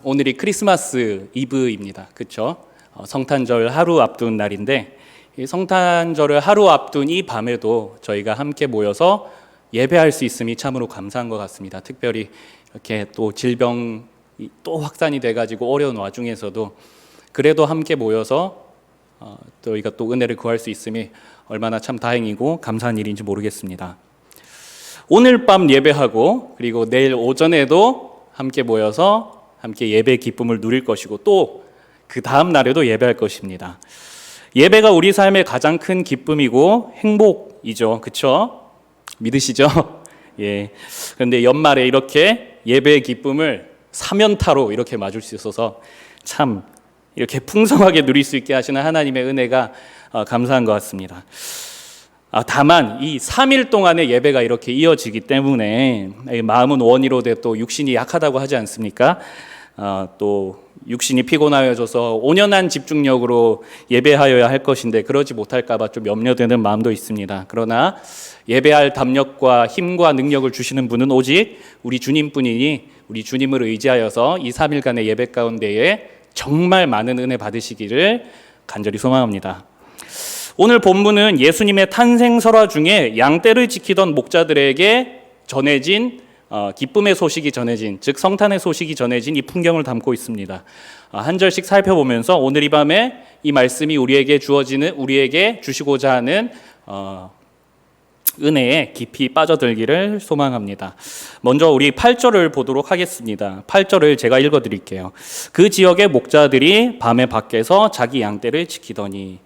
오늘이 크리스마스 이브입니다. 그렇죠? 성탄절 하루 앞둔 날인데 이 성탄절을 하루 앞둔 이 밤에도 저희가 함께 모여서 예배할 수 있음이 참으로 감사한 것 같습니다. 특별히 이렇게 또 질병이 또 확산이 돼가지고 어려운 와중에서도 그래도 함께 모여서 저희가 또 은혜를 구할 수 있음이 얼마나 참 다행이고 감사한 일인지 모르겠습니다. 오늘 밤 예배하고 그리고 내일 오전에도 함께 모여서 함께 예배의 기쁨을 누릴 것이고 또 그 다음 날에도 예배할 것입니다. 예배가 우리 삶의 가장 큰 기쁨이고 행복이죠. 그렇죠? 믿으시죠? 예. 그런데 연말에 이렇게 예배의 기쁨을 사면타로 이렇게 맞을 수 있어서 참 이렇게 풍성하게 누릴 수 있게 하시는 하나님의 은혜가 감사한 것 같습니다. 다만 이 3일 동안의 예배가 이렇게 이어지기 때문에 마음은 원이로되 또 육신이 약하다고 하지 않습니까? 또 육신이 피곤하여져서 온연한 집중력으로 예배하여야 할 것인데 그러지 못할까 봐 좀 염려되는 마음도 있습니다. 그러나 예배할 담력과 힘과 능력을 주시는 분은 오직 우리 주님뿐이니 우리 주님을 의지하여서 이 3일간의 예배 가운데에 정말 많은 은혜 받으시기를 간절히 소망합니다. 오늘 본문은 예수님의 탄생 설화 중에 양떼를 지키던 목자들에게 전해진 기쁨의 소식이 전해진, 즉 성탄의 소식이 전해진 이 풍경을 담고 있습니다. 한 절씩 살펴보면서 오늘 이 밤에 이 말씀이 우리에게 주시고자 하는 은혜에 깊이 빠져들기를 소망합니다. 먼저 우리 8절을 보도록 하겠습니다. 8절을 제가 읽어드릴게요. 그 지역의 목자들이 밤에 밖에서 자기 양떼를 지키더니.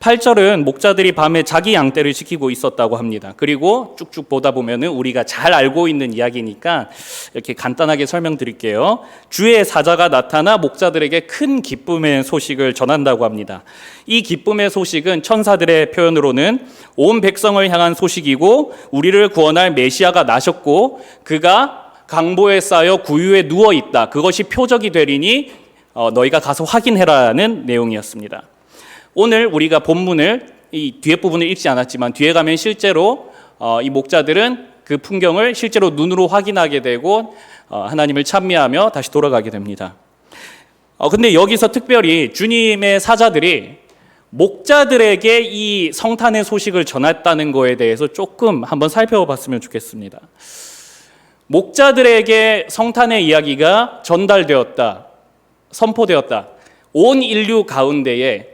8절은 목자들이 밤에 자기 양떼를 지키고 있었다고 합니다. 그리고 쭉쭉 보다 보면은 우리가 잘 알고 있는 이야기니까 이렇게 간단하게 설명드릴게요. 주의 사자가 나타나 목자들에게 큰 기쁨의 소식을 전한다고 합니다. 이 기쁨의 소식은 천사들의 표현으로는 온 백성을 향한 소식이고 우리를 구원할 메시아가 나셨고 그가 강보에 쌓여 구유에 누워 있다. 그것이 표적이 되리니 너희가 가서 확인해라는 내용이었습니다. 오늘 우리가 본문을 이 뒤에 부분을 읽지 않았지만 뒤에 가면 실제로 이 목자들은 그 풍경을 실제로 눈으로 확인하게 되고 하나님을 찬미하며 다시 돌아가게 됩니다. 근데 여기서 특별히 주님의 사자들이 목자들에게 이 성탄의 소식을 전했다는 거에 대해서 조금 한번 살펴봤으면 좋겠습니다. 목자들에게 성탄의 이야기가 전달되었다, 선포되었다. 온 인류 가운데에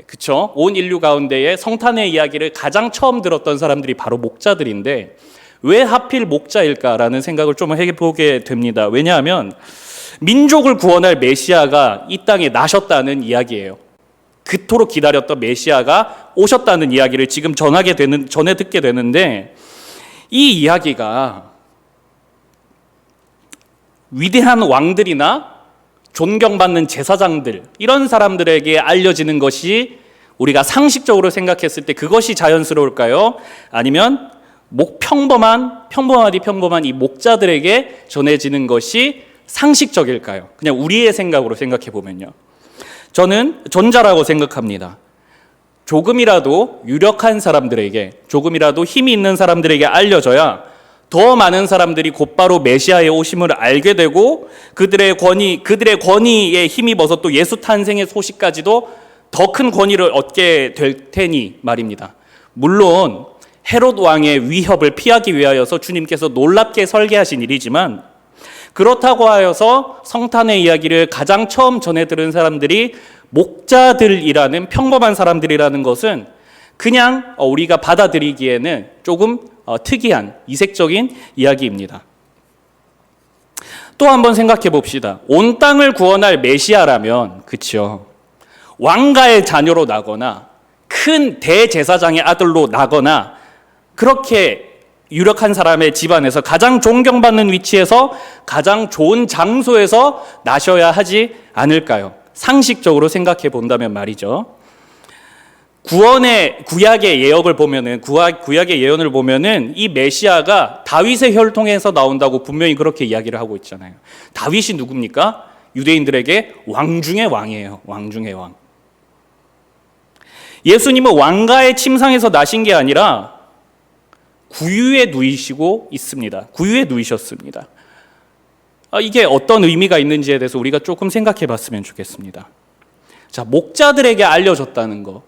그쵸? 온 인류 가운데에 성탄의 이야기를 가장 처음 들었던 사람들이 바로 목자들인데 왜 하필 목자일까라는 생각을 좀 해보게 됩니다. 왜냐하면 민족을 구원할 메시아가 이 땅에 나셨다는 이야기예요. 그토록 기다렸던 메시아가 오셨다는 이야기를 지금 전해 듣게 되는데 이 이야기가 위대한 왕들이나 존경받는 제사장들 이런 사람들에게 알려지는 것이 우리가 상식적으로 생각했을 때 그것이 자연스러울까요? 아니면 평범한 이 목자들에게 전해지는 것이 상식적일까요? 그냥 우리의 생각으로 생각해 보면요. 저는 전자라고 생각합니다. 조금이라도 유력한 사람들에게, 조금이라도 힘이 있는 사람들에게 알려져야 더 많은 사람들이 곧바로 메시아의 오심을 알게 되고 그들의 권위에 힘입어서 또 예수 탄생의 소식까지도 더 큰 권위를 얻게 될 테니 말입니다. 물론 헤롯 왕의 위협을 피하기 위하여서 주님께서 놀랍게 설계하신 일이지만 그렇다고 하여서 성탄의 이야기를 가장 처음 전해 들은 사람들이 목자들이라는 평범한 사람들이라는 것은 그냥 우리가 받아들이기에는 조금 특이한 이색적인 이야기입니다. 또 한번 생각해 봅시다. 온 땅을 구원할 메시아라면 그렇죠. 왕가의 자녀로 나거나 큰 대제사장의 아들로 나거나 그렇게 유력한 사람의 집안에서 가장 존경받는 위치에서 가장 좋은 장소에서 나셔야 하지 않을까요? 상식적으로 생각해 본다면 말이죠. 구약의 예언을 보면은 이 메시아가 다윗의 혈통에서 나온다고 분명히 그렇게 이야기를 하고 있잖아요. 다윗이 누굽니까? 유대인들에게 왕 중의 왕이에요. 왕 중의 왕. 예수님은 왕가의 침상에서 나신 게 아니라 구유에 누이시고 있습니다. 구유에 누이셨습니다. 이게 어떤 의미가 있는지에 대해서 우리가 조금 생각해 봤으면 좋겠습니다. 자, 목자들에게 알려졌다는 거.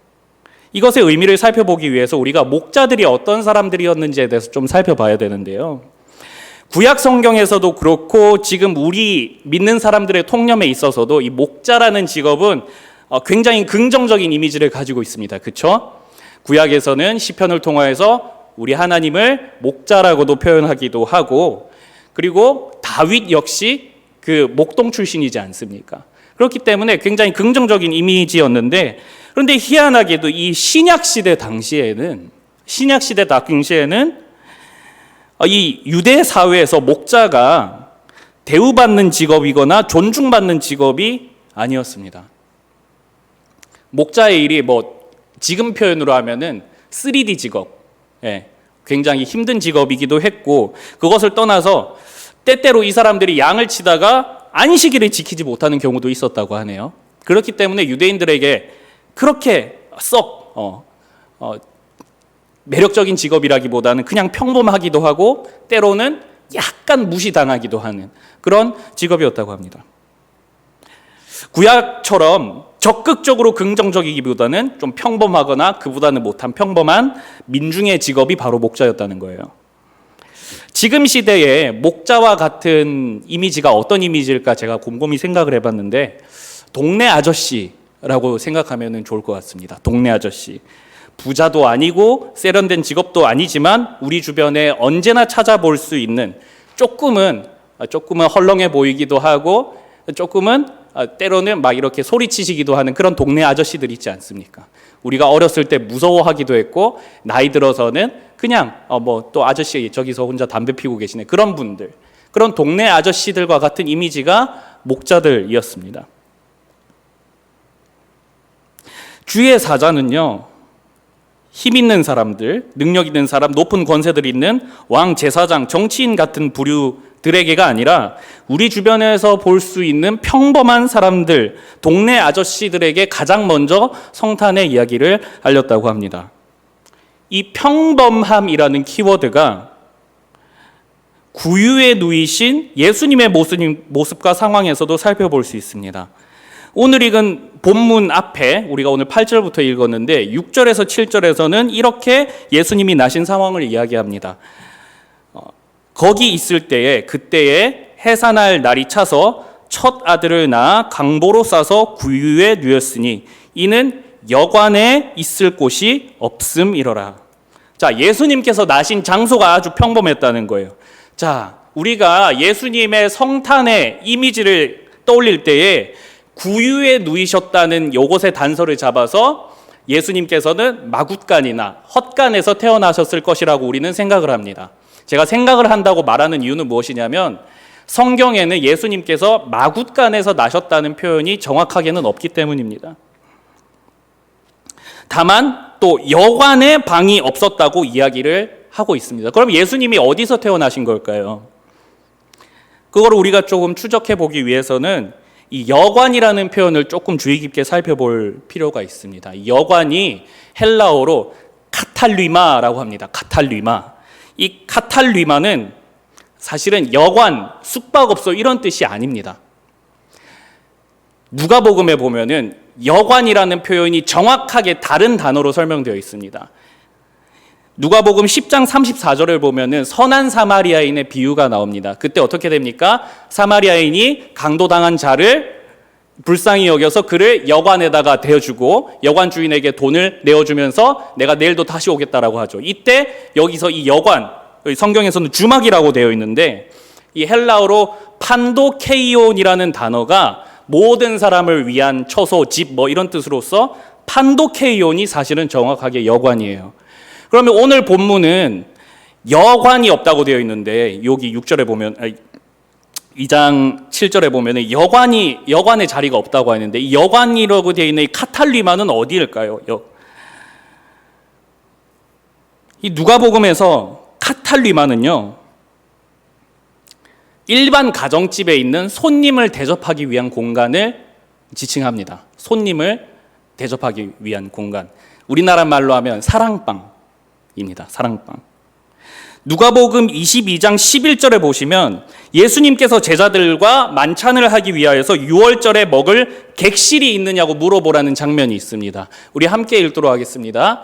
이것의 의미를 살펴보기 위해서 우리가 목자들이 어떤 사람들이었는지에 대해서 좀 살펴봐야 되는데요. 구약 성경에서도 그렇고 지금 우리 믿는 사람들의 통념에 있어서도 이 목자라는 직업은 굉장히 긍정적인 이미지를 가지고 있습니다. 그렇죠? 구약에서는 시편을 통하여서 우리 하나님을 목자라고도 표현하기도 하고, 그리고 다윗 역시 그 목동 출신이지 않습니까? 그렇기 때문에 굉장히 긍정적인 이미지였는데, 그런데 희한하게도 이 신약시대 당시에는 이 유대 사회에서 목자가 대우받는 직업이거나 존중받는 직업이 아니었습니다. 목자의 일이 지금 표현으로 하면은 3D 직업, 굉장히 힘든 직업이기도 했고, 그것을 떠나서 때때로 이 사람들이 양을 치다가 안식일을 지키지 못하는 경우도 있었다고 하네요. 그렇기 때문에 유대인들에게 그렇게 썩 매력적인 직업이라기보다는 그냥 평범하기도 하고 때로는 약간 무시당하기도 하는 그런 직업이었다고 합니다. 구약처럼 적극적으로 긍정적이기보다는 좀 평범하거나 그보다는 못한 평범한 민중의 직업이 바로 목자였다는 거예요. 지금 시대에 목자와 같은 이미지가 어떤 이미지일까 제가 곰곰이 생각을 해봤는데, 동네 아저씨라고 생각하면 좋을 것 같습니다. 동네 아저씨. 부자도 아니고 세련된 직업도 아니지만 우리 주변에 언제나 찾아볼 수 있는, 조금은 헐렁해 보이기도 하고 조금은 때로는 막 이렇게 소리치시기도 하는 그런 동네 아저씨들 있지 않습니까? 우리가 어렸을 때 무서워하기도 했고 나이 들어서는 그냥 또 아저씨 저기서 혼자 담배 피우고 계시네, 그런 분들, 그런 동네 아저씨들과 같은 이미지가 목자들이었습니다. 주의 사자는요, 힘 있는 사람들, 능력 있는 사람, 높은 권세들이 있는 왕, 제사장, 정치인 같은 부류들에게가 아니라 우리 주변에서 볼 수 있는 평범한 사람들, 동네 아저씨들에게 가장 먼저 성탄의 이야기를 알렸다고 합니다. 이 평범함이라는 키워드가 구유에 누이신 예수님의 모습과 상황에서도 살펴볼 수 있습니다. 오늘 읽은 본문 앞에 우리가 오늘 8절부터 읽었는데 6절에서 7절에서는 이렇게 예수님이 나신 상황을 이야기합니다. 거기 있을 때에 그때에 해산할 날이 차서 첫 아들을 낳아 강보로 싸서 구유에 누였으니 이는 여관에 있을 곳이 없음이러라. 자, 예수님께서 나신 장소가 아주 평범했다는 거예요. 자, 우리가 예수님의 성탄의 이미지를 떠올릴 때에 구유에 누이셨다는 요것의 단서를 잡아서 예수님께서는 마굿간이나 헛간에서 태어나셨을 것이라고 우리는 생각을 합니다. 제가 생각을 한다고 말하는 이유는 무엇이냐면, 성경에는 예수님께서 마굿간에서 나셨다는 표현이 정확하게는 없기 때문입니다. 다만 또 여관에 방이 없었다고 이야기를 하고 있습니다. 그럼 예수님이 어디서 태어나신 걸까요? 그걸 우리가 조금 추적해 보기 위해서는 이 여관이라는 표현을 조금 주의 깊게 살펴볼 필요가 있습니다. 이 여관이 헬라어로 카탈리마라고 합니다. 카탈리마. 이 카탈리마는 사실은 여관, 숙박업소 이런 뜻이 아닙니다. 누가복음에 보면은 여관이라는 표현이 정확하게 다른 단어로 설명되어 있습니다. 누가복음 10장 34절을 보면은 선한 사마리아인의 비유가 나옵니다. 그때 어떻게 됩니까? 사마리아인이 강도당한 자를 불쌍히 여겨서 그를 여관에다가 대어주고 여관 주인에게 돈을 내어주면서 내가 내일도 다시 오겠다라고 하죠. 이때 여기서 이 여관, 성경에서는 주막이라고 되어 있는데 이 헬라어로 판도케이온이라는 단어가 모든 사람을 위한 처소, 집 이런 뜻으로서 판도케이온이 사실은 정확하게 여관이에요. 그러면 오늘 본문은 여관이 없다고 되어 있는데 여기 6절에 보면 2장 7절에 보면 여관의 자리가 없다고 하는데 이 여관이라고 되어 있는 이 카탈리마는 어디일까요? 이 누가복음에서 카탈리마는요, 일반 가정집에 있는 손님을 대접하기 위한 공간을 지칭합니다. 손님을 대접하기 위한 공간. 우리나라 말로 하면 사랑방입니다. 사랑방. 누가복음 22장 11절에 보시면 예수님께서 제자들과 만찬을 하기 위하여서 유월절에 먹을 객실이 있느냐고 물어보라는 장면이 있습니다. 우리 함께 읽도록 하겠습니다.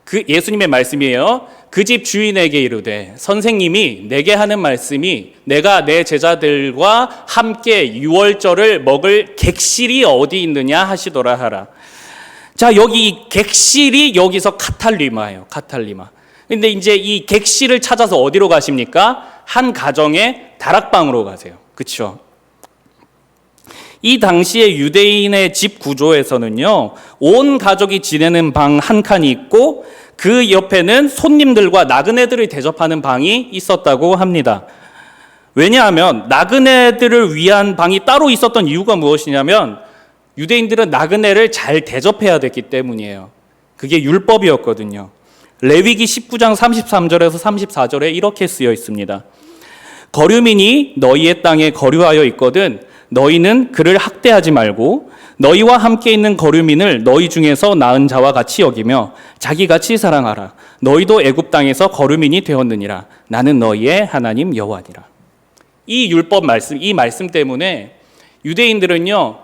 그 예수님의 말씀이에요. 그 집 주인에게 이르되 선생님이 내게 하는 말씀이 내가 내 제자들과 함께 유월절을 먹을 객실이 어디 있느냐 하시더라 하라. 자, 여기 객실이 여기서 카탈리마예요. 카탈리마. 근데 이제 이 객실을 찾아서 어디로 가십니까? 한 가정의 다락방으로 가세요. 그렇죠? 이 당시에 유대인의 집 구조에서는요, 온 가족이 지내는 방 한 칸이 있고 그 옆에는 손님들과 나그네들을 대접하는 방이 있었다고 합니다. 왜냐하면 나그네들을 위한 방이 따로 있었던 이유가 무엇이냐면 유대인들은 나그네를 잘 대접해야 됐기 때문이에요. 그게 율법이었거든요. 레위기 19장 33절에서 34절에 이렇게 쓰여 있습니다. 거류민이 너희의 땅에 거류하여 있거든 너희는 그를 학대하지 말고 너희와 함께 있는 거류민을 너희 중에서 낳은 자와 같이 여기며 자기같이 사랑하라. 너희도 애굽 땅에서 거류민이 되었느니라. 나는 너희의 하나님 여호와니라. 이 율법 말씀, 이 말씀 때문에 유대인들은요,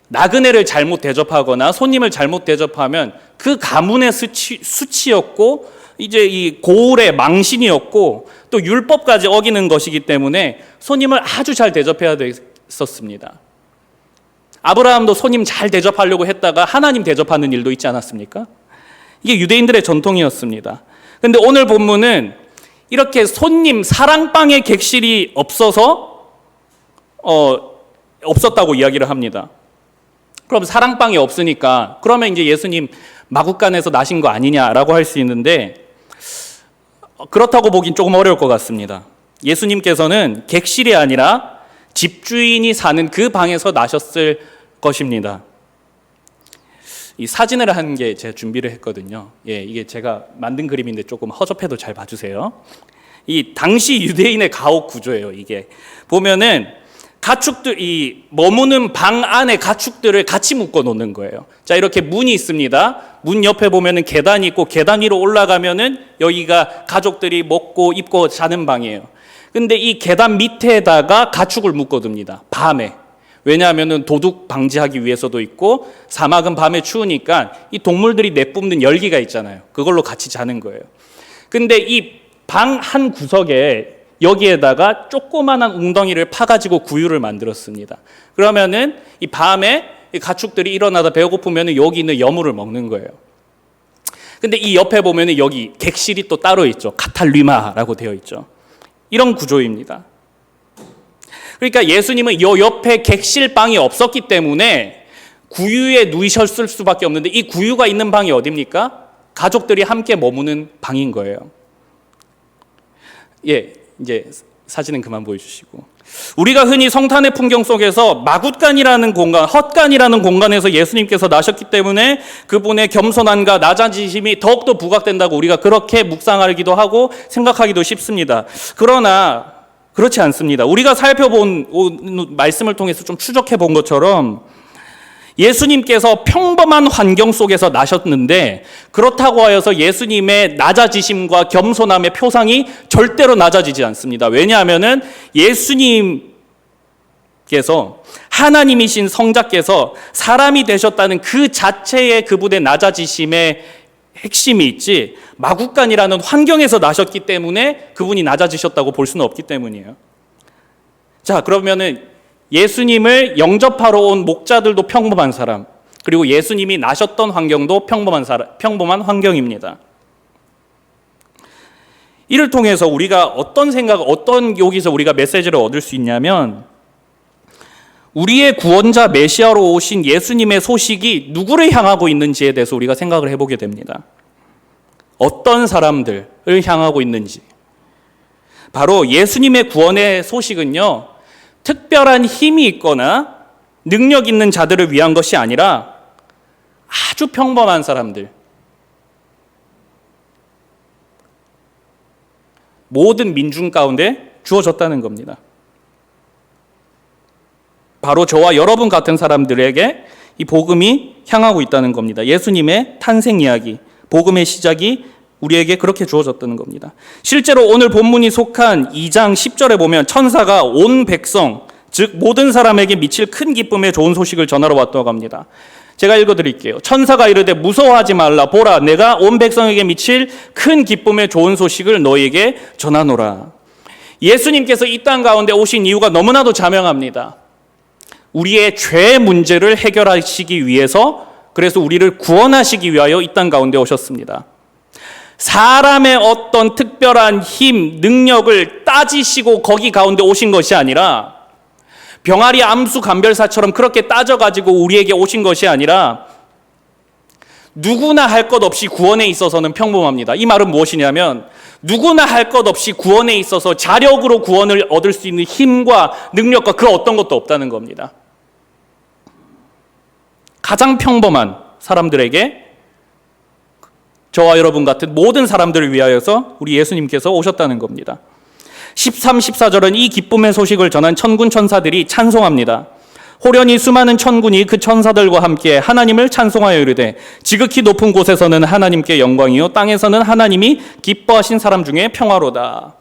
나그네를 잘못 대접하거나 손님을 잘못 대접하면 그 가문의 수치였고 이제 이 고울의 망신이었고 또 율법까지 어기는 것이기 때문에 손님을 아주 잘 대접해야 됐었습니다. 아브라함도 손님 잘 대접하려고 했다가 하나님 대접하는 일도 있지 않았습니까? 이게 유대인들의 전통이었습니다. 그런데 오늘 본문은 이렇게 손님 사랑방의 객실이 없어서 없었다고 이야기를 합니다. 그럼 사랑방이 없으니까 그러면 이제 예수님 마구간에서 나신 거 아니냐라고 할 수 있는데 그렇다고 보긴 조금 어려울 것 같습니다. 예수님께서는 객실이 아니라 집주인이 사는 그 방에서 나셨을 것입니다. 이 사진을 한 게 제가 준비를 했거든요. 예, 이게 제가 만든 그림인데 조금 허접해도 잘 봐주세요. 이 당시 유대인의 가옥 구조예요. 이게 보면은 가축들, 이 머무는 방 안에 가축들을 같이 묶어 놓는 거예요. 자, 이렇게 문이 있습니다. 문 옆에 보면은 계단이 있고 계단 위로 올라가면은 여기가 가족들이 먹고 입고 자는 방이에요. 근데 이 계단 밑에다가 가축을 묶어둡니다. 밤에. 왜냐하면은 도둑 방지하기 위해서도 있고 사막은 밤에 추우니까 이 동물들이 내뿜는 열기가 있잖아요. 그걸로 같이 자는 거예요. 근데 이 방 한 구석에 여기에다가 조그만한 웅덩이를 파가지고 구유를 만들었습니다. 그러면은 이 밤에 이 가축들이 일어나다 배고프면은 여기 있는 여물을 먹는 거예요. 근데 이 옆에 보면은 여기 객실이 또 따로 있죠. 카탈리마라고 되어 있죠. 이런 구조입니다. 그러니까 예수님은 이 옆에 객실방이 없었기 때문에 구유에 누이셨을 수밖에 없는데 이 구유가 있는 방이 어디입니까? 가족들이 함께 머무는 방인 거예요. 예, 이제 사진은 그만 보여주시고 우리가 흔히 성탄의 풍경 속에서 마굿간이라는 공간, 헛간이라는 공간에서 예수님께서 나셨기 때문에 그분의 겸손함과 낮아지심이 더욱더 부각된다고 우리가 그렇게 묵상하기도 하고 생각하기도 쉽습니다. 그러나 그렇지 않습니다. 우리가 살펴본 말씀을 통해서 좀 추적해 본 것처럼 예수님께서 평범한 환경 속에서 나셨는데 그렇다고 하여서 예수님의 낮아지심과 겸손함의 표상이 절대로 낮아지지 않습니다. 왜냐하면은 예수님께서 하나님이신 성자께서 사람이 되셨다는 그 자체의 그분의 낮아지심의 핵심이 있지 마구간이라는 환경에서 나셨기 때문에 그분이 낮아지셨다고 볼 수는 없기 때문이에요. 자, 그러면은 예수님을 영접하러 온 목자들도 평범한 사람, 그리고 예수님이 나셨던 환경도 평범한 환경입니다. 이를 통해서 우리가 어떤 여기서 우리가 메시지를 얻을 수 있냐면 우리의 구원자 메시아로 오신 예수님의 소식이 누구를 향하고 있는지에 대해서 우리가 생각을 해보게 됩니다. 어떤 사람들을 향하고 있는지. 바로 예수님의 구원의 소식은요, 특별한 힘이 있거나 능력 있는 자들을 위한 것이 아니라 아주 평범한 사람들, 모든 민중 가운데 주어졌다는 겁니다. 바로 저와 여러분 같은 사람들에게 이 복음이 향하고 있다는 겁니다. 예수님의 탄생 이야기, 복음의 시작이 우리에게 그렇게 주어졌다는 겁니다. 실제로 오늘 본문이 속한 2장 10절에 보면 천사가 온 백성, 즉 모든 사람에게 미칠 큰 기쁨의 좋은 소식을 전하러 왔다고 합니다. 제가 읽어드릴게요. 천사가 이르되 무서워하지 말라. 보라, 내가 온 백성에게 미칠 큰 기쁨의 좋은 소식을 너희에게 전하노라. 예수님께서 이 땅 가운데 오신 이유가 너무나도 자명합니다. 우리의 죄 문제를 해결하시기 위해서, 그래서 우리를 구원하시기 위하여 이 땅 가운데 오셨습니다. 사람의 어떤 특별한 힘, 능력을 따지시고 거기 가운데 오신 것이 아니라, 병아리 암수 감별사처럼 그렇게 따져가지고 우리에게 오신 것이 아니라, 누구나 할 것 없이 구원에 있어서는 평범합니다. 이 말은 무엇이냐면, 누구나 할 것 없이 구원에 있어서 자력으로 구원을 얻을 수 있는 힘과 능력과 그 어떤 것도 없다는 겁니다. 가장 평범한 사람들에게, 저와 여러분 같은 모든 사람들을 위하여서 우리 예수님께서 오셨다는 겁니다. 13, 14절은 이 기쁨의 소식을 전한 천군 천사들이 찬송합니다. 호련히 수많은 천군이 그 천사들과 함께 하나님을 찬송하여 이르되 지극히 높은 곳에서는 하나님께 영광이요 땅에서는 하나님이 기뻐하신 사람 중에 평화로다.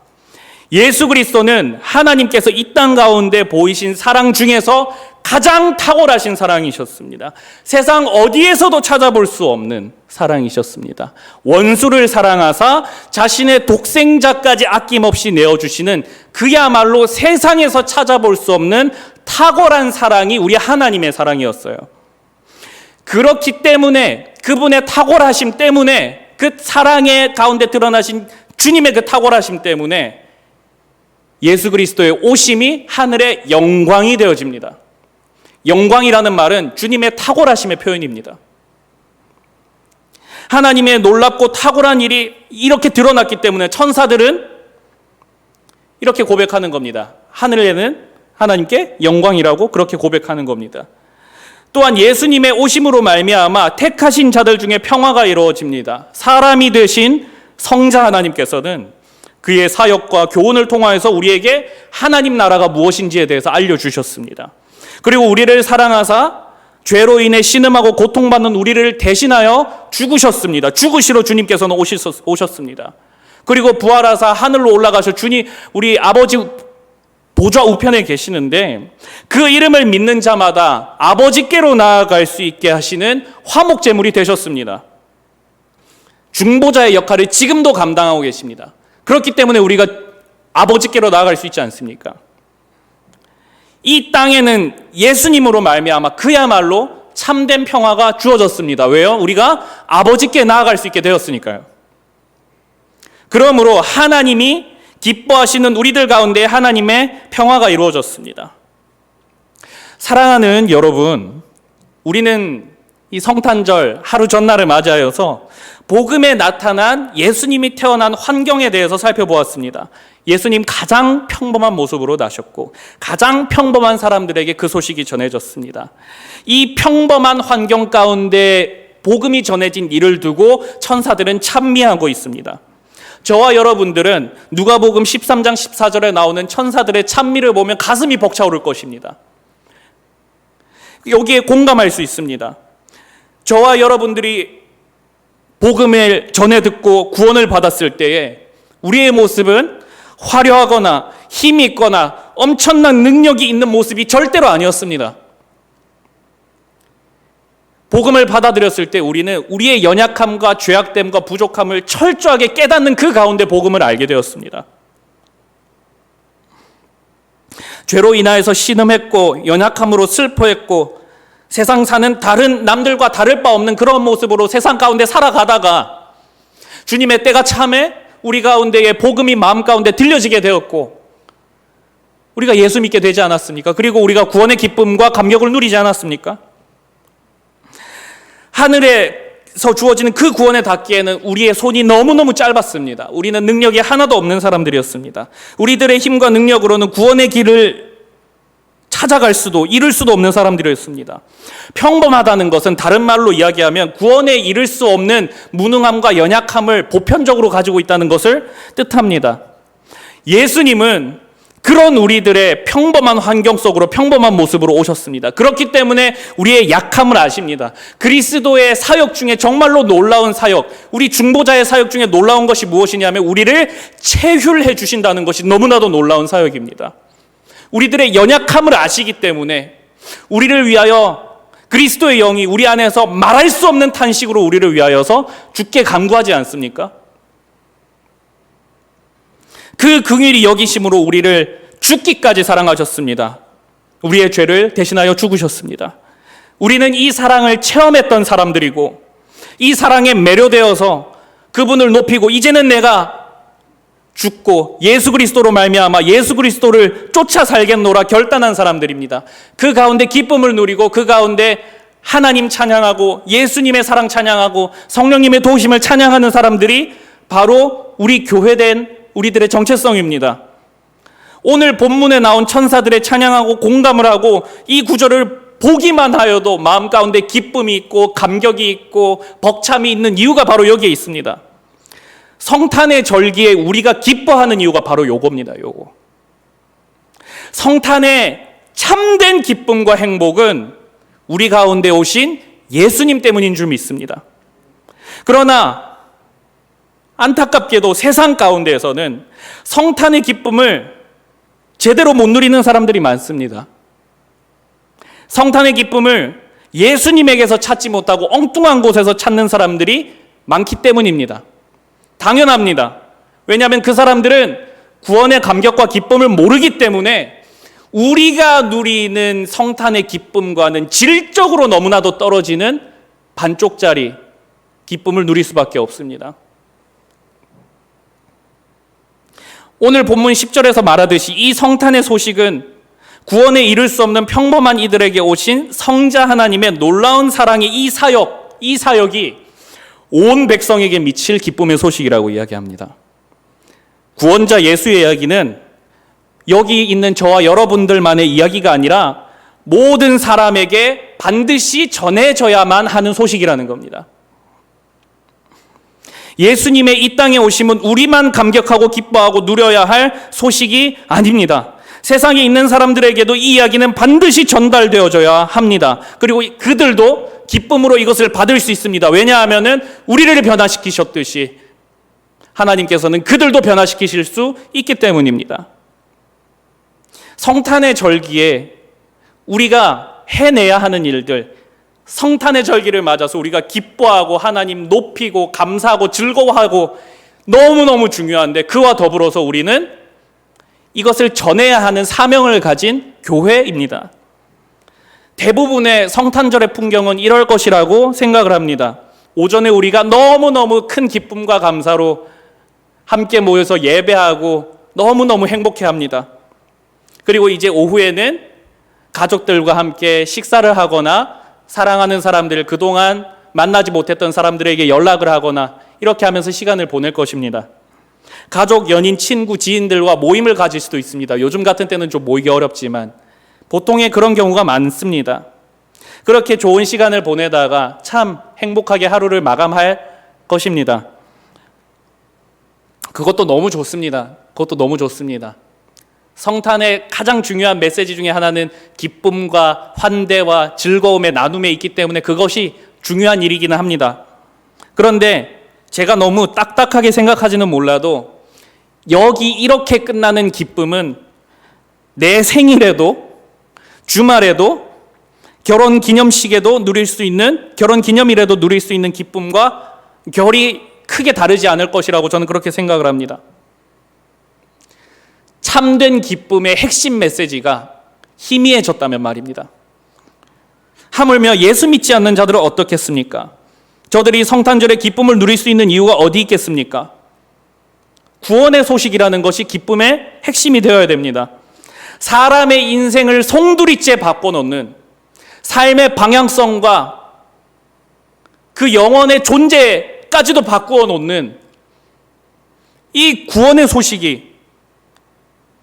예수 그리스도는 하나님께서 이 땅 가운데 보이신 사랑 중에서 가장 탁월하신 사랑이셨습니다. 세상 어디에서도 찾아볼 수 없는 사랑이셨습니다. 원수를 사랑하사 자신의 독생자까지 아낌없이 내어주시는 그야말로 세상에서 찾아볼 수 없는 탁월한 사랑이 우리 하나님의 사랑이었어요. 그렇기 때문에, 그분의 탁월하심 때문에, 그 사랑의 가운데 드러나신 주님의 그 탁월하심 때문에 예수 그리스도의 오심이 하늘의 영광이 되어집니다. 영광이라는 말은 주님의 탁월하심의 표현입니다. 하나님의 놀랍고 탁월한 일이 이렇게 드러났기 때문에 천사들은 이렇게 고백하는 겁니다. 하늘에는 하나님께 영광이라고 그렇게 고백하는 겁니다. 또한 예수님의 오심으로 말미암아 택하신 자들 중에 평화가 이루어집니다. 사람이 되신 성자 하나님께서는 그의 사역과 교훈을 통하여서 우리에게 하나님 나라가 무엇인지에 대해서 알려주셨습니다. 그리고 우리를 사랑하사 죄로 인해 신음하고 고통받는 우리를 대신하여 죽으셨습니다. 죽으시러 주님께서는 오셨습니다. 그리고 부활하사 하늘로 올라가셔 주님, 우리 아버지 보좌 우편에 계시는데 그 이름을 믿는 자마다 아버지께로 나아갈 수 있게 하시는 화목제물이 되셨습니다. 중보자의 역할을 지금도 감당하고 계십니다. 그렇기 때문에 우리가 아버지께로 나아갈 수 있지 않습니까? 이 땅에는 예수님으로 말미암아 그야말로 참된 평화가 주어졌습니다. 왜요? 우리가 아버지께 나아갈 수 있게 되었으니까요. 그러므로 하나님이 기뻐하시는 우리들 가운데 하나님의 평화가 이루어졌습니다. 사랑하는 여러분, 우리는 이 성탄절 하루 전날을 맞이하여서 복음에 나타난 예수님이 태어난 환경에 대해서 살펴보았습니다. 예수님 가장 평범한 모습으로 나셨고 가장 평범한 사람들에게 그 소식이 전해졌습니다. 이 평범한 환경 가운데 복음이 전해진 일을 두고 천사들은 찬미하고 있습니다. 저와 여러분들은 누가복음 13장 14절에 나오는 천사들의 찬미를 보면 가슴이 벅차오를 것입니다. 여기에 공감할 수 있습니다. 저와 여러분들이 복음을 전해 듣고 구원을 받았을 때에 우리의 모습은 화려하거나 힘이 있거나 엄청난 능력이 있는 모습이 절대로 아니었습니다. 복음을 받아들였을 때 우리는 우리의 연약함과 죄악됨과 부족함을 철저하게 깨닫는 그 가운데 복음을 알게 되었습니다. 죄로 인하여서 신음했고 연약함으로 슬퍼했고 세상 사는 다른 남들과 다를 바 없는 그런 모습으로 세상 가운데 살아가다가 주님의 때가 참에 우리 가운데에 복음이 마음 가운데 들려지게 되었고 우리가 예수 믿게 되지 않았습니까? 그리고 우리가 구원의 기쁨과 감격을 누리지 않았습니까? 하늘에서 주어지는 그 구원에 닿기에는 우리의 손이 너무너무 짧았습니다. 우리는 능력이 하나도 없는 사람들이었습니다. 우리들의 힘과 능력으로는 구원의 길을 찾아갈 수도 이룰 수도 없는 사람들이었습니다. 평범하다는 것은 다른 말로 이야기하면 구원에 이를 수 없는 무능함과 연약함을 보편적으로 가지고 있다는 것을 뜻합니다. 예수님은 그런 우리들의 평범한 환경 속으로 평범한 모습으로 오셨습니다. 그렇기 때문에 우리의 약함을 아십니다. 그리스도의 사역 중에 정말로 놀라운 사역, 우리 중보자의 사역 중에 놀라운 것이 무엇이냐면 우리를 체휼해 주신다는 것이 너무나도 놀라운 사역입니다. 우리들의 연약함을 아시기 때문에 우리를 위하여 그리스도의 영이 우리 안에서 말할 수 없는 탄식으로 우리를 위하여서 죽게 간구하지 않습니까? 그 긍휼히 여기심으로 우리를 죽기까지 사랑하셨습니다. 우리의 죄를 대신하여 죽으셨습니다. 우리는 이 사랑을 체험했던 사람들이고 이 사랑에 매료되어서 그분을 높이고 이제는 내가 죽고 예수 그리스도로 말미암아 예수 그리스도를 쫓아 살겠노라 결단한 사람들입니다. 그 가운데 기쁨을 누리고 그 가운데 하나님 찬양하고 예수님의 사랑 찬양하고 성령님의 도우심을 찬양하는 사람들이 바로 우리 교회된 우리들의 정체성입니다. 오늘 본문에 나온 천사들의 찬양하고 공감을 하고 이 구절을 보기만 하여도 마음 가운데 기쁨이 있고 감격이 있고 벅참이 있는 이유가 바로 여기에 있습니다. 성탄의 절기에 우리가 기뻐하는 이유가 바로 요겁니다. 요거. 성탄의 참된 기쁨과 행복은 우리 가운데 오신 예수님 때문인 줄 믿습니다. 그러나 안타깝게도 세상 가운데에서는 성탄의 기쁨을 제대로 못 누리는 사람들이 많습니다. 성탄의 기쁨을 예수님에게서 찾지 못하고 엉뚱한 곳에서 찾는 사람들이 많기 때문입니다. 당연합니다. 왜냐하면 그 사람들은 구원의 감격과 기쁨을 모르기 때문에 우리가 누리는 성탄의 기쁨과는 질적으로 너무나도 떨어지는 반쪽짜리 기쁨을 누릴 수밖에 없습니다. 오늘 본문 10절에서 말하듯이 이 성탄의 소식은 구원에 이를 수 없는 평범한 이들에게 오신 성자 하나님의 놀라운 사랑의 이 사역이 온 백성에게 미칠 기쁨의 소식이라고 이야기합니다. 구원자 예수의 이야기는 여기 있는 저와 여러분들만의 이야기가 아니라 모든 사람에게 반드시 전해져야만 하는 소식이라는 겁니다. 예수님의 이 땅에 오심은 우리만 감격하고 기뻐하고 누려야 할 소식이 아닙니다. 세상에 있는 사람들에게도 이 이야기는 반드시 전달되어져야 합니다. 그리고 그들도 기쁨으로 이것을 받을 수 있습니다. 왜냐하면 우리를 변화시키셨듯이 하나님께서는 그들도 변화시키실 수 있기 때문입니다. 성탄의 절기에 우리가 해내야 하는 일들, 성탄의 절기를 맞아서 우리가 기뻐하고 하나님 높이고 감사하고 즐거워하고 너무너무 중요한데 그와 더불어서 우리는 이것을 전해야 하는 사명을 가진 교회입니다. 대부분의 성탄절의 풍경은 이럴 것이라고 생각을 합니다. 오전에 우리가 너무너무 큰 기쁨과 감사로 함께 모여서 예배하고 너무너무 행복해합니다. 그리고 이제 오후에는 가족들과 함께 식사를 하거나 사랑하는 사람들, 그동안 만나지 못했던 사람들에게 연락을 하거나 이렇게 하면서 시간을 보낼 것입니다. 가족, 연인, 친구, 지인들과 모임을 가질 수도 있습니다. 요즘 같은 때는 좀 모이기 어렵지만 보통의 그런 경우가 많습니다. 그렇게 좋은 시간을 보내다가 참 행복하게 하루를 마감할 것입니다. 그것도 너무 좋습니다. 성탄의 가장 중요한 메시지 중에 하나는 기쁨과 환대와 즐거움의 나눔에 있기 때문에 그것이 중요한 일이기는 합니다. 그런데 제가 너무 딱딱하게 생각하지는 몰라도 여기 이렇게 끝나는 기쁨은 내 생일에도 주말에도 결혼 기념일에도 누릴 수 있는 기쁨과 결이 크게 다르지 않을 것이라고 저는 그렇게 생각을 합니다. 참된 기쁨의 핵심 메시지가 희미해졌다면 말입니다. 하물며 예수 믿지 않는 자들은 어떻겠습니까? 저들이 성탄절의 기쁨을 누릴 수 있는 이유가 어디 있겠습니까? 구원의 소식이라는 것이 기쁨의 핵심이 되어야 됩니다. 사람의 인생을 송두리째 바꿔놓는 삶의 방향성과 그 영혼의 존재까지도 바꾸어 놓는 이 구원의 소식이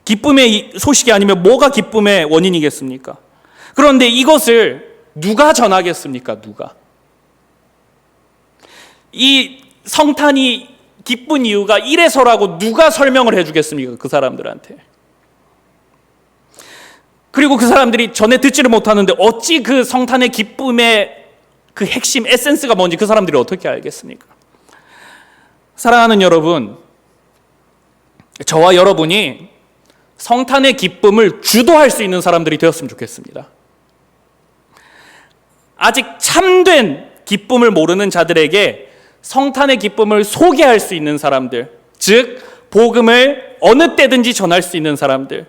기쁨의 소식이 아니면 뭐가 기쁨의 원인이겠습니까? 그런데 이것을 누가 전하겠습니까? 누가? 이 성탄이 기쁜 이유가 이래서라고 누가 설명을 해주겠습니까? 그 사람들한테. 그리고 그 사람들이 전에 듣지를 못하는데 어찌 그 성탄의 기쁨의 그 핵심 에센스가 뭔지 그 사람들이 어떻게 알겠습니까? 사랑하는 여러분, 저와 여러분이 성탄의 기쁨을 주도할 수 있는 사람들이 되었으면 좋겠습니다. 아직 참된 기쁨을 모르는 자들에게 성탄의 기쁨을 소개할 수 있는 사람들, 즉 복음을 어느 때든지 전할 수 있는 사람들,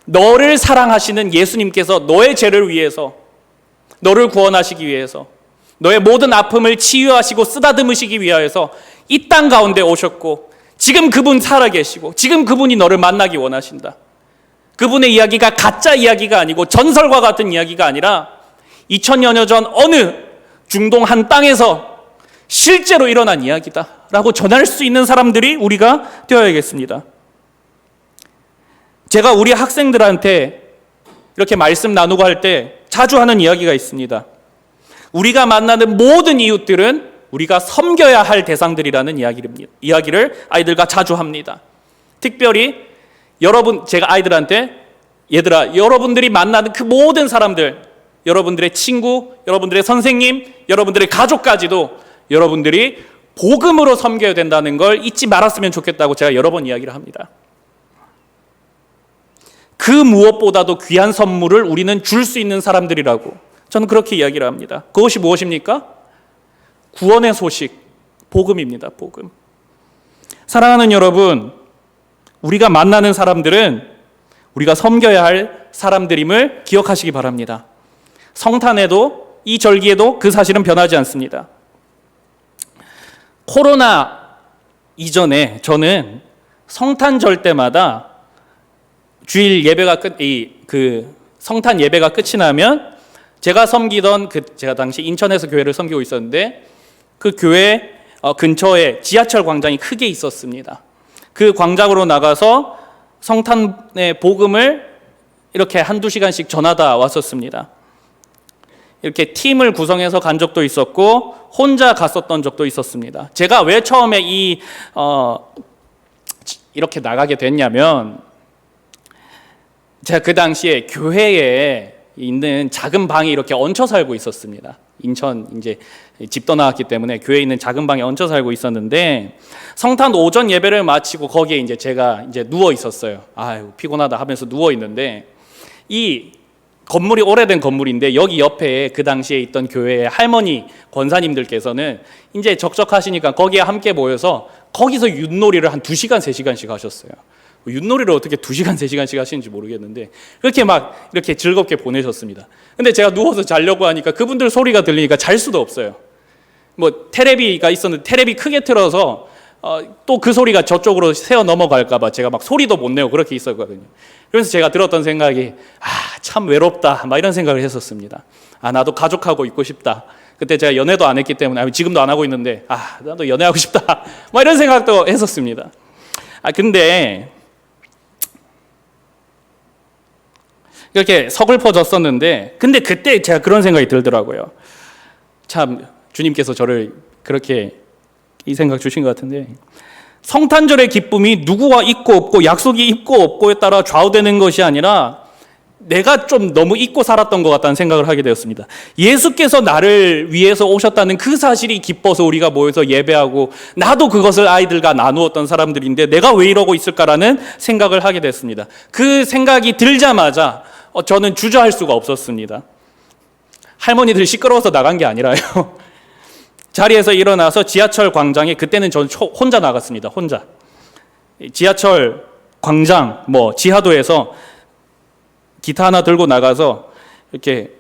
너를 사랑하시는 예수님께서 너의 죄를 위해서, 너를 구원하시기 위해서, 너의 모든 아픔을 치유하시고 쓰다듬으시기 위하여서 이 땅 가운데 오셨고 지금 그분 살아계시고 지금 그분이 너를 만나기 원하신다. 그분의 이야기가 가짜 이야기가 아니고 전설과 같은 이야기가 아니라 2000여 년 전 어느 중동 한 땅에서 실제로 일어난 이야기다 라고 전할 수 있는 사람들이 우리가 되어야겠습니다. 제가 우리 학생들한테 이렇게 말씀 나누고 할 때 자주 하는 이야기가 있습니다. 우리가 만나는 모든 이웃들은 우리가 섬겨야 할 대상들이라는 이야기를 아이들과 자주 합니다. 특별히 제가 아이들한테 얘들아, 여러분들이 만나는 그 모든 사람들, 여러분들의 친구, 여러분들의 선생님, 여러분들의 가족까지도 여러분들이 복음으로 섬겨야 된다는 걸 잊지 말았으면 좋겠다고 제가 여러 번 이야기를 합니다. 그 무엇보다도 귀한 선물을 우리는 줄 수 있는 사람들이라고 저는 그렇게 이야기를 합니다. 그것이 무엇입니까? 구원의 소식, 복음입니다. 복음. 사랑하는 여러분, 우리가 만나는 사람들은 우리가 섬겨야 할 사람들임을 기억하시기 바랍니다. 성탄에도 이 절기에도 그 사실은 변하지 않습니다. 코로나 이전에 저는 성탄절 때마다 주일 예배가 성탄 예배가 끝이 나면 제가 섬기던 제가 당시 인천에서 교회를 섬기고 있었는데 그 교회 근처에 지하철 광장이 크게 있었습니다. 그 광장으로 나가서 성탄의 복음을 이렇게 한두 시간씩 전하다 왔었습니다. 이렇게 팀을 구성해서 간 적도 있었고 혼자 갔었던 적도 있었습니다. 제가 왜 처음에 이렇게 나가게 됐냐면 제가 그 당시에 교회에 있는 작은 방에 이렇게 얹혀 살고 있었습니다. 인천 이제 집 떠나왔기 때문에 교회에 있는 작은 방에 얹혀 살고 있었는데 성탄 오전 예배를 마치고 거기에 이제 제가 이제 누워 있었어요. 아유 피곤하다 하면서 누워 있는데 이 건물이 오래된 건물인데 여기 옆에 그 당시에 있던 교회의 할머니 권사님들께서는 이제 적적하시니까 거기에 함께 모여서 거기서 윷놀이를 한 2시간, 3시간씩 하셨어요. 윷놀이를 어떻게 2시간, 3시간씩 하시는지 모르겠는데 그렇게 막 이렇게 즐겁게 보내셨습니다. 근데 제가 누워서 자려고 하니까 그분들 소리가 들리니까 잘 수도 없어요. 뭐 테레비가 있었는데 테레비 크게 틀어서 또 그 소리가 저쪽으로 새어 넘어갈까 봐 제가 막 소리도 못 내고 그렇게 있었거든요. 그래서 제가 들었던 생각이 참 외롭다 막 이런 생각을 했었습니다. 나도 가족하고 있고 싶다. 그때 제가 연애도 안 했기 때문에 지금도 안 하고 있는데 나도 연애하고 싶다 막 이런 생각도 했었습니다. 근데 이렇게 서글퍼졌었는데 근데 그때 제가 그런 생각이 들더라고요. 참 주님께서 저를 그렇게 이 생각 주신 것 같은데 성탄절의 기쁨이 누구와 있고 없고 약속이 있고 없고에 따라 좌우되는 것이 아니라 내가 좀 너무 잊고 살았던 것 같다는 생각을 하게 되었습니다. 예수께서 나를 위해서 오셨다는 그 사실이 기뻐서 우리가 모여서 예배하고 나도 그것을 아이들과 나누었던 사람들인데 내가 왜 이러고 있을까라는 생각을 하게 됐습니다. 그 생각이 들자마자 저는 주저할 수가 없었습니다. 할머니들 시끄러워서 나간 게 아니라요. 자리에서 일어나서 지하철 광장에 그때는 저는 혼자 나갔습니다. 혼자. 지하철 광장 지하도에서 기타 하나 들고 나가서 이렇게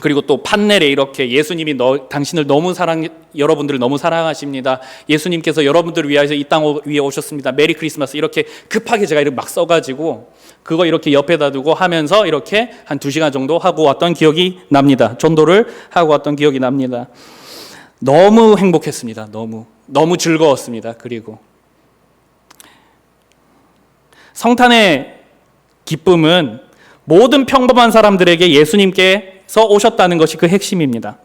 그리고 또 판넬에 이렇게 예수님이 당신을 여러분들을 너무 사랑하십니다. 예수님께서 여러분들을 위해서 이 땅 위에 오셨습니다. 메리 크리스마스 이렇게 급하게 제가 이렇게 막 써가지고 그거 이렇게 옆에다 두고 하면서 이렇게 한 2시간 정도 하고 왔던 기억이 납니다. 전도를 하고 왔던 기억이 납니다. 너무 행복했습니다. 너무 즐거웠습니다. 그리고 성탄의 기쁨은 모든 평범한 사람들에게 예수님께서 오셨다는 것이 그 핵심입니다.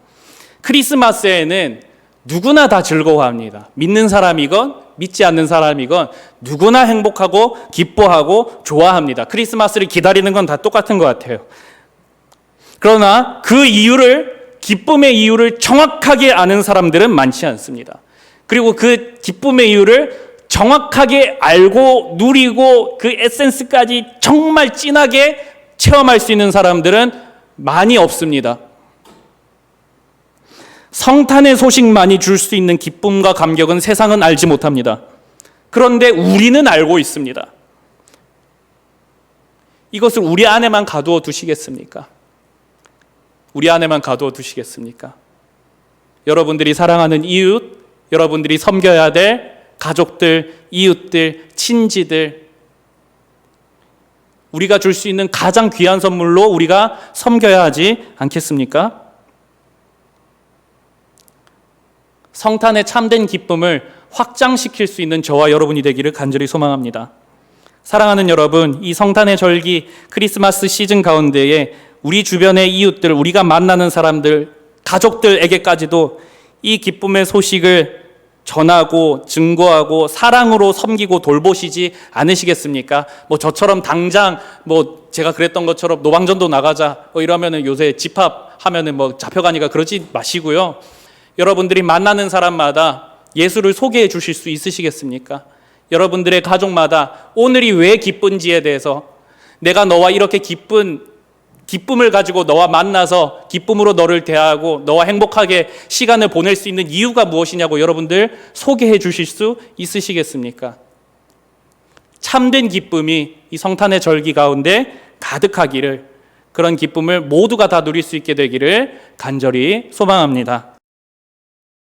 크리스마스에는 누구나 다 즐거워합니다. 믿는 사람이건 믿지 않는 사람이건 누구나 행복하고 기뻐하고 좋아합니다. 크리스마스를 기다리는 건 다 똑같은 것 같아요. 그러나 그 이유를, 기쁨의 이유를 정확하게 아는 사람들은 많지 않습니다. 그리고 그 기쁨의 이유를 정확하게 알고 누리고 그 에센스까지 정말 진하게 체험할 수 있는 사람들은 많이 없습니다. 성탄의 소식만이 줄 수 있는 기쁨과 감격은 세상은 알지 못합니다. 그런데 우리는 알고 있습니다. 이것을 우리 안에만 가두어 두시겠습니까? 우리 안에만 가두어 두시겠습니까? 여러분들이 사랑하는 이웃, 여러분들이 섬겨야 될 가족들, 이웃들, 친지들, 우리가 줄 수 있는 가장 귀한 선물로 우리가 섬겨야 하지 않겠습니까? 성탄의 참된 기쁨을 확장시킬 수 있는 저와 여러분이 되기를 간절히 소망합니다. 사랑하는 여러분, 이 성탄의 절기, 크리스마스 시즌 가운데에 우리 주변의 이웃들, 우리가 만나는 사람들, 가족들에게까지도 이 기쁨의 소식을 전하고 증거하고 사랑으로 섬기고 돌보시지 않으시겠습니까? 저처럼 당장 제가 그랬던 것처럼 노방전도 나가자 이러면은 요새 집합하면은 잡혀가니까 그러지 마시고요. 여러분들이 만나는 사람마다 예수를 소개해 주실 수 있으시겠습니까? 여러분들의 가족마다 오늘이 왜 기쁜지에 대해서, 내가 너와 이렇게 기쁨을 가지고 너와 만나서 기쁨으로 너를 대하고 너와 행복하게 시간을 보낼 수 있는 이유가 무엇이냐고 여러분들 소개해 주실 수 있으시겠습니까? 참된 기쁨이 이 성탄의 절기 가운데 가득하기를, 그런 기쁨을 모두가 다 누릴 수 있게 되기를 간절히 소망합니다.